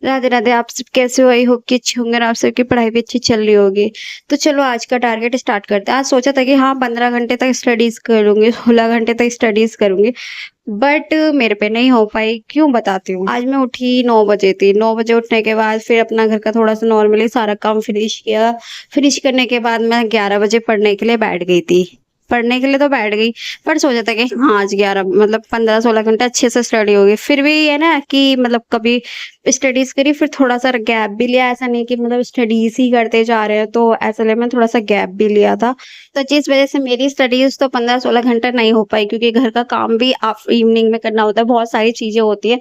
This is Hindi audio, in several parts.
राधे राधे। आप सब कैसे हो? आई होप कि अच्छे होंगे और आप सबकी पढ़ाई भी अच्छी चल रही होगी। तो चलो आज का टारगेट स्टार्ट करते हैं। आज सोचा था कि हाँ 15 घंटे तक स्टडीज करूंगी, 16 घंटे तक स्टडीज करूंगी, बट मेरे पे नहीं हो पाई। क्यों बताती हूँ। आज मैं उठी 9 बजे थी। 9 बजे उठने के बाद फिर अपना घर का थोड़ा सा नॉर्मली सारा काम फिनिश किया। फिनिश करने के बाद मैं 11 बजे पढ़ने के लिए बैठ गई थी। पढ़ने के लिए तो बैठ गई, पर सोचा था कि हाँ आज 11 मतलब 15-16 घंटे अच्छे से स्टडी होगी। फिर भी है ना कि मतलब कभी स्टडीज करी, फिर थोड़ा सा गैप भी लिया। ऐसा नहीं कि मतलब स्टडीज ही करते जा रहे हैं, तो ऐसा लिए मैं थोड़ा सा गैप भी लिया था। तो जिस वजह से मेरी स्टडीज तो 15-16 घंटे नहीं हो पाई, क्योंकि घर का काम भी आप इवनिंग में करना होता है, बहुत सारी चीजें होती है।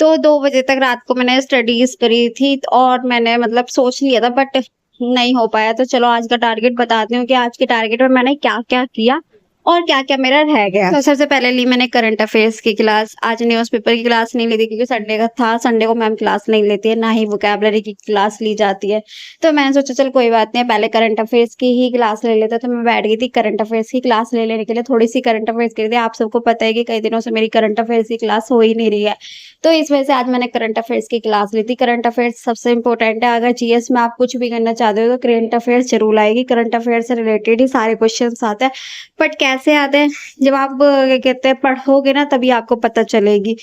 तो 2 बजे तक रात को मैंने स्टडीज करी थी, और मैंने मतलब सोच लिया था, बट नहीं हो पाया। तो चलो आज का टारगेट बताती हूँ कि आज के टारगेट में मैंने क्या क्या किया और क्या क्या मेरा रह गया। तो सबसे पहले ली मैंने करंट अफेयर्स की क्लास। आज न्यूज़पेपर की क्लास नहीं ली थी, क्योंकि संडे का था। संडे को मैम क्लास नहीं लेती है, ना ही वोकैबलरी की क्लास ली जाती है। तो मैंने सोचा चल कोई बात नहीं, पहले करंट अफेयर्स की ही क्लास ले लेते। तो मैं बैठ गई थी करंट अफेयर्स की क्लास ले लेने के लिए। थोड़ी सी करंट अफेयर्स की थी। आप सबको पता है कि कई दिनों से मेरी करंट अफेयर्स की क्लास हो ही नहीं रही है, तो इस वजह से आज मैंने करंट अफेयर्स की क्लास ली थी। करंट अफेयर्स सबसे इंपॉर्टेंट है। अगर जीएस में आप कुछ भी करना चाहते हो तो करंट अफेयर्स जरूर आएगी। करंट अफेयर्स से रिलेटेड ही सारे क्वेश्चंस आते हैं। बट कैसे आते हैं, जब आप क्या कहते हैं पढ़ोगे ना, तभी आपको पता चलेगी।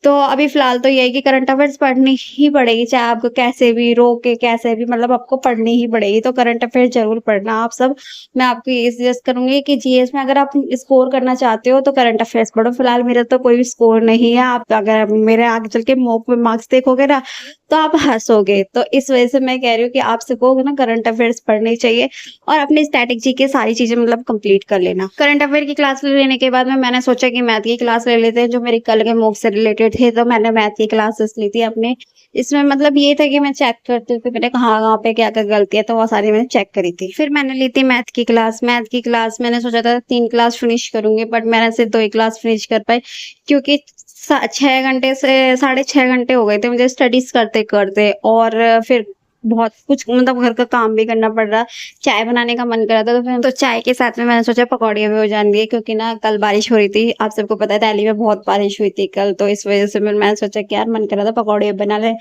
तो अभी फिलहाल तो यही कि करंट अफेयर्स पढ़नी ही पड़ेगी, चाहे आपको कैसे भी रो के कैसे भी, मतलब आपको पढ़नी ही पड़ेगी। तो करंट अफेयर्स जरूर पढ़ना आप सब। मैं आपको ये सजेस्ट करूंगी कि जीएस में अगर आप स्कोर करना चाहते हो तो करंट अफेयर्स पढ़ो। फिलहाल मेरा तो कोई भी स्कोर नहीं है। आप अगर मेरे आगे चल के मॉक में मार्क्स देखोगे ना, तो आप हंसोगे। तो इस वजह से मैं कह रही हूँ कि आप सबको ना करंट अफेयर्स पढ़नी चाहिए, और अपनी स्टैटिक जी के सारी चीजें मतलब कंप्लीट कर लेना। करंट अफेयर की क्लास लेने के बाद में मैंने सोचा कि मैथ की क्लास ले लेते हैं, जो मेरी कल के मॉक से रिलेटेड थे। तो मैंने मैथ की क्लासेस ली थी अपने। इसमें मतलब ये था कि मैं चेक करती थी मैंने कहाँ पे क्या क्या गलती है, तो वो सारी मैंने चेक करी थी। फिर मैंने ली थी मैथ की क्लास। मैथ की क्लास मैंने सोचा था 3 क्लास फिनिश करूंगी, बट मैंने सिर्फ 2 ही क्लास फिनिश कर पाई, क्योंकि 6 घंटे से 6.5 घंटे हो गए थे मुझे स्टडीज करते करते। और फिर बहुत कुछ मतलब घर का काम भी करना पड़ रहा। चाय बनाने का मन कर रहा था, तो फिर तो चाय के साथ में मैंने सोचा पकौड़ियाँ भी हो जाएंगी, क्योंकि ना कल बारिश हो रही थी। आप सबको पता है दिल्ली में बहुत बारिश हुई थी कल, तो इस वजह से मैंने सोचा कि यार मन कर रहा था पकौड़ियाँ बना ले।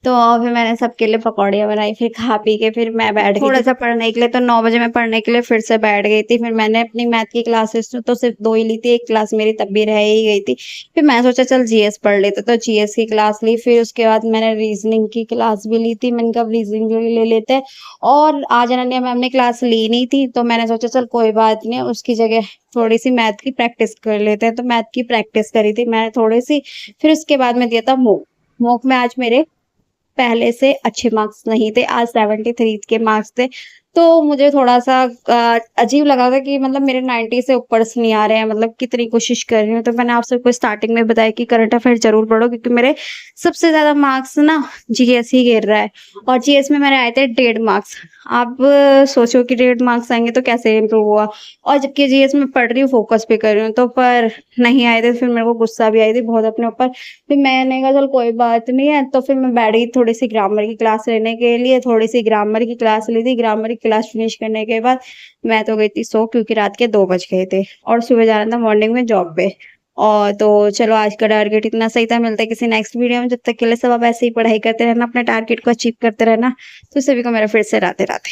तो फिर मैंने सबके लिए पकौड़ियाँ बनाई। फिर खा पी के फिर मैं बैठ गई थोड़ा सा पढ़ने के लिए। तो 9 बजे मैं पढ़ने के लिए फिर से बैठ गई थी। फिर मैंने अपनी मैथ की क्लासेस तो सिर्फ 2 ही ली थी, एक क्लास मेरी तब भी रह ही गई थी। फिर मैं सोचा चल जीएस पढ़ लेते, तो जीएस की क्लास ली। फिर उसके बाद मैंने रीजनिंग की क्लास भी ली थी। मैंने कहा रीजनिंग भी ले लेते हैं। और आज अनन्या मैम ने क्लास ली नहीं थी, तो मैंने सोचा चल कोई बात नहीं, उसकी जगह थोड़ी सी मैथ की प्रैक्टिस कर लेते हैं। तो मैथ की प्रैक्टिस करी थी मैंने थोड़ी सी। फिर उसके बाद में दिया था मॉक। मॉक में आज मेरे पहले से अच्छे मार्क्स नहीं थे। आज 73 के मार्क्स थे। तो मुझे थोड़ा-सा अजीब लगा था कि मतलब मेरे 90 से ऊपर से नहीं आ रहे हैं, मतलब कितनी कोशिश कर रही हूँ। तो मैंने आप सबको स्टार्टिंग में बताया कि करंट अफेयर ज़रूर पढ़ो, क्योंकि मेरे सबसे ज़्यादा मार्क्स ना जीएस ही गिर रहा है, और जीएस में मेरे आए थे 1.5 मार्क्स। आप सोचो कि 1.5 मार्क्स आएँगे तो कैसे इम्प्रूव हुआ। और जबकि जीएस में पढ़ रही हूँ, फोकस भी कर रही हूँ, तो पर नहीं आए थे। फिर मेरे को गुस्सा भी आई थी बहुत अपने ऊपर। फिर मैंने कहा चल कोई बात नहीं है, तो फिर मैं बैठ गई थोड़ी सी ग्रामर की क्लास लेने के लिए। थोड़ी सी ग्रामर की क्लास ली थी। ग्रामर की क्लास फिनिश करने के बाद मैं तो गई थी सो, क्योंकि रात के 2 बज गए थे और सुबह जाना था मॉर्निंग में जॉब पे। और तो चलो आज का टारगेट इतना सही था। मिलता है किसी नेक्स्ट वीडियो में। जब तक के लिए सब आप ऐसे ही पढ़ाई करते रहना, अपने टारगेट को अचीव करते रहना। तो सभी को मेरा फिर से राधे राधे।